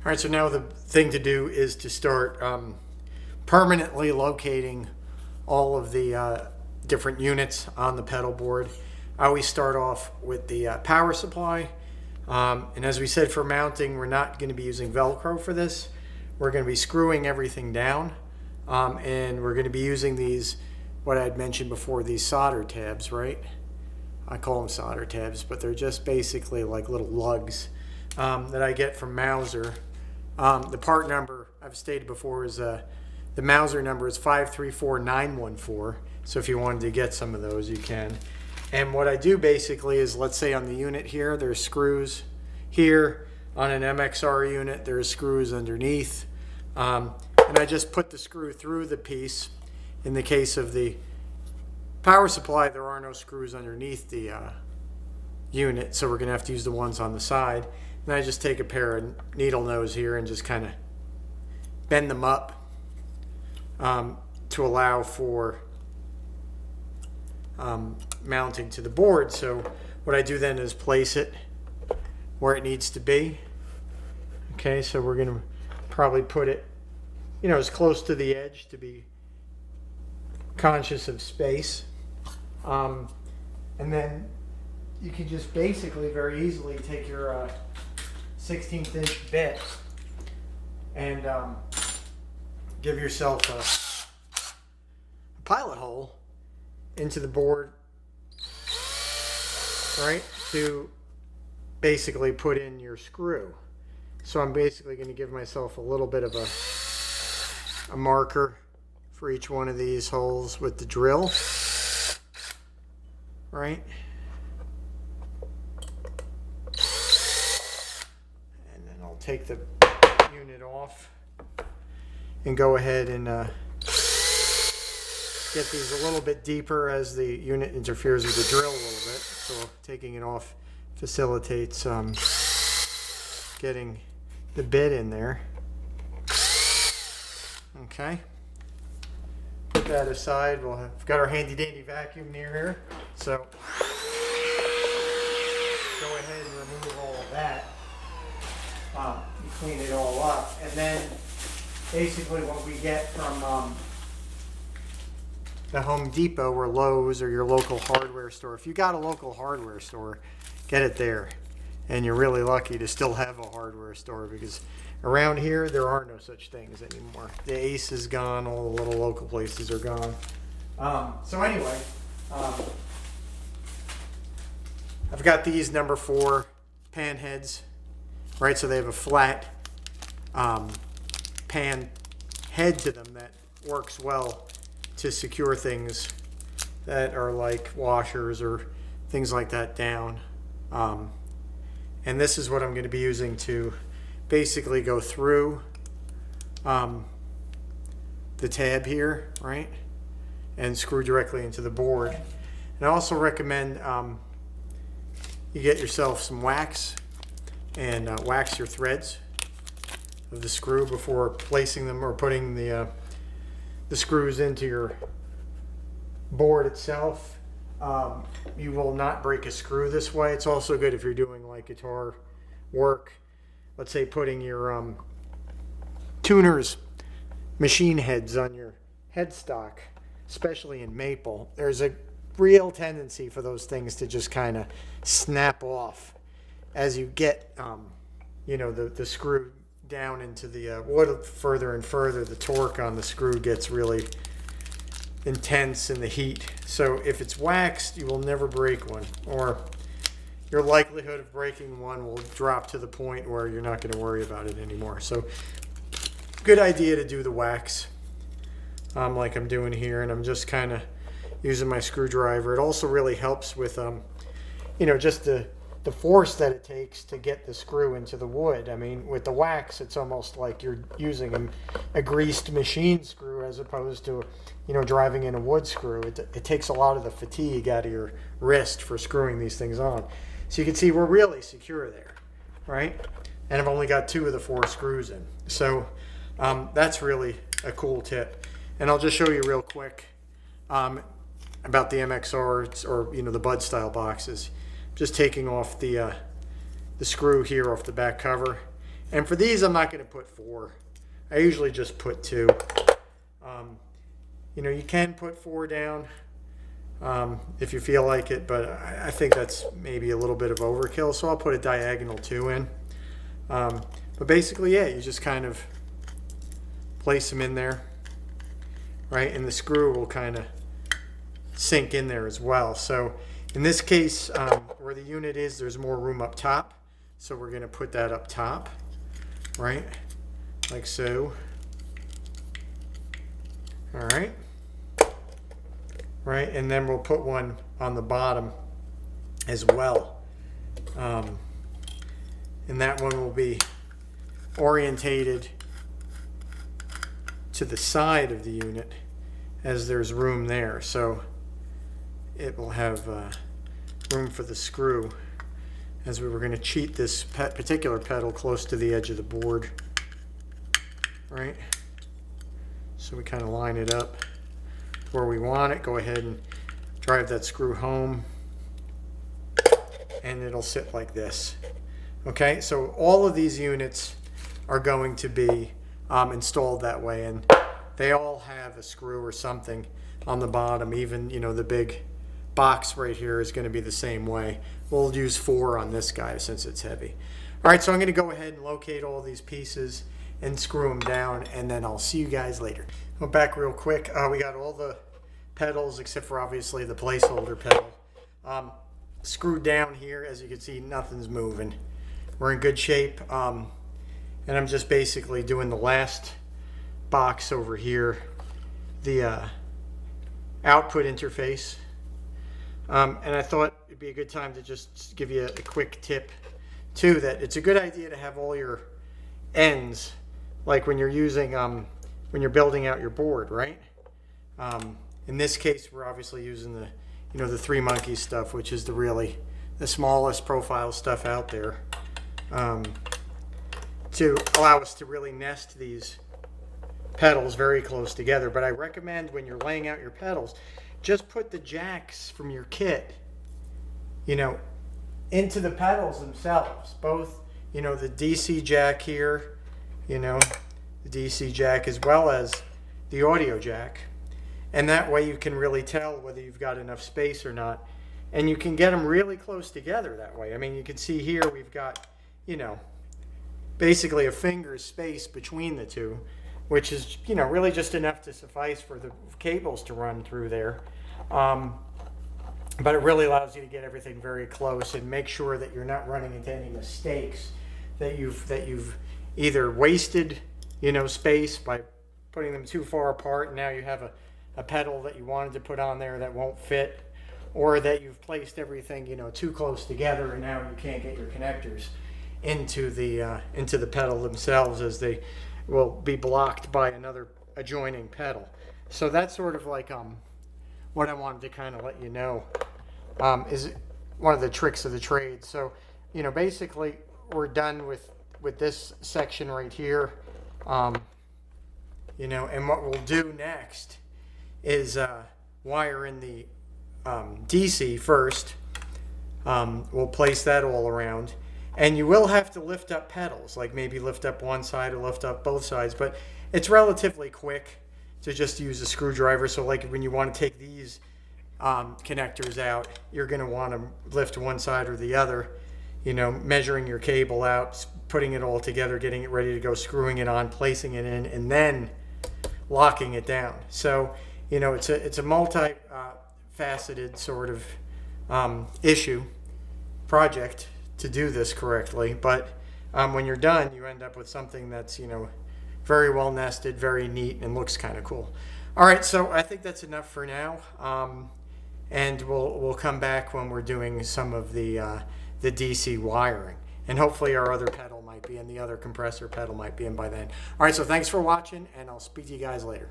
All right, so now the thing to do is to start permanently locating all of the different units on the pedal board. I always start off with the power supply. And as we said, for mounting, we're not going to be using Velcro for this. We're going to be screwing everything down. And we're going to be using these, what I had mentioned before, these solder tabs, right? I call them solder tabs, but they're just basically like little lugs that I get from Mauser. The part number I've stated before is the Mauser number is 534914. So if you wanted to get some of those, you can. And what I do basically is, let's say on the unit here, there's screws here. On an MXR unit, there's screws underneath. And I just put the screw through the piece. In the case of the power supply, there are no screws underneath the unit, so we're going to have to use the ones on the side. And I just take a pair of needle nose here and just kind of bend them up to allow for mounting to the board. So what I do then is place it where it needs to be. Okay, so we're going to probably put it, you know, as close to the edge to be conscious of space. And then you can just basically very easily take your 16th inch bit and give yourself a pilot hole into the board, right, to basically put in your screw. So I'm basically going to give myself a little bit of a marker for each one of these holes with the drill, right? And then I'll take the unit off and go ahead and get these a little bit deeper as the unit interferes with the drill a little bit. So taking it off facilitates getting the bit in there. Okay. Put that aside. We've got our handy dandy vacuum near here. So go ahead and remove all of that. You clean it all up. And then basically what we get from the Home Depot or Lowe's or your local hardware store. If you got a local hardware store, get it there. And you're really lucky to still have a hardware store, because around here there are no such things anymore. The Ace is gone, all the little local places are gone. So anyway, I've got these number 4 pan heads, right? So they have a flat pan head to them that works well to secure things that are like washers or things like that down. And this is what I'm going to be using to basically go through the tab here, right? And screw directly into the board. And I also recommend you get yourself some wax and wax your threads of the screw before placing them or putting the screws into your board itself. You will not break a screw this way. It's also good if you're doing like guitar work. Let's say putting your tuner's machine heads on your headstock, especially in maple. There's a real tendency for those things to just kind of snap off as you get, you know, the screw down into the wood further and further. The torque on the screw gets really intense in the heat. So if it's waxed, you will never break one, or your likelihood of breaking one will drop to the point where you're not going to worry about it anymore. So good idea to do the wax like I'm doing here, and I'm just kind of using my screwdriver. It also really helps with you know, just the force that it takes to get the screw into the wood. I mean, with the wax, it's almost like you're using a greased machine screw as opposed to, you know, driving in a wood screw. It takes a lot of the fatigue out of your wrist for screwing these things on. So you can see we're really secure there, right? And I've only got 2 of the 4 screws in. So that's really a cool tip. And I'll just show you real quick about the MXR or, you know, the Bud style boxes. Just taking off the screw here off the back cover, And for these, I'm not going to put 4. I usually just put 2. You know, you can put 4 down if you feel like it, but I think that's maybe a little bit of overkill, so I'll put a diagonal 2 in. But basically, yeah, you just kind of place them in there, right? And the screw will kind of sink in there as well. So in this case, where the unit is, there's more room up top. So we're going to put that up top, right? Like so. All right. Right, and then we'll put one on the bottom as well. And that one will be orientated to the side of the unit as there's room there. So it will have room for the screw, as we were going to cheat this particular pedal close to the edge of the board. Right? So we kind of line it up where we want it. Go ahead and drive that screw home, and it'll sit like this. Okay, so all of these units are going to be installed that way, and they all have a screw or something on the bottom. Even, you know, the big box right here is going to be the same way. We'll use 4 on this guy since it's heavy. All right, so I'm going to go ahead and locate all these pieces and screw them down, and then I'll see you guys later. Go back real quick. We got all the pedals except for obviously the placeholder pedal screwed down here. As you can see, nothing's moving. We're in good shape, and I'm just basically doing the last box over here, the output interface. And I thought it'd be a good time to just give you a quick tip too, that it's a good idea to have all your ends, like when you're using when you're building out your board, right? In this case, we're obviously using the, you know, the 3 Monkeys stuff, which is the smallest profile stuff out there, to allow us to really nest these pedals very close together. But I recommend when you're laying out your pedals, just put the jacks from your kit, you know, into the pedals themselves. Both, you know, the DC jack here, you know, the DC jack, as well as the audio jack. And that way you can really tell whether you've got enough space or not. And you can get them really close together that way. I mean, you can see here we've got, you know, basically a finger's space between the two, which is, you know, really just enough to suffice for the cables to run through there. But it really allows you to get everything very close and make sure that you're not running into any mistakes, that you've either wasted, you know, space by putting them too far apart, and now you have a pedal that you wanted to put on there that won't fit, or that you've placed everything, you know, too close together and now you can't get your connectors into the pedal themselves, as they will be blocked by another adjoining pedal. So that's sort of like what I wanted to kind of let you know, is one of the tricks of the trade. So, you know, basically we're done with this section right here, you know, and what we'll do next is wire in the DC first. We'll place that all around, and you will have to lift up pedals, like maybe lift up one side or lift up both sides, but it's relatively quick to just use a screwdriver. So like when you want to take these connectors out, you're going to want to lift one side or the other, you know, measuring your cable out, putting it all together, getting it ready to go, screwing it on, placing it in, and then locking it down. So, you know, it's a multi-faceted sort of project to do this correctly. But when you're done, you end up with something that's, you know, very well nested, very neat, and looks kind of cool. All right, so I think that's enough for now, and we'll come back when we're doing some of the DC wiring, and hopefully our other pedal might be in, the other compressor pedal might be in by then. All right, so thanks for watching, and I'll speak to you guys later.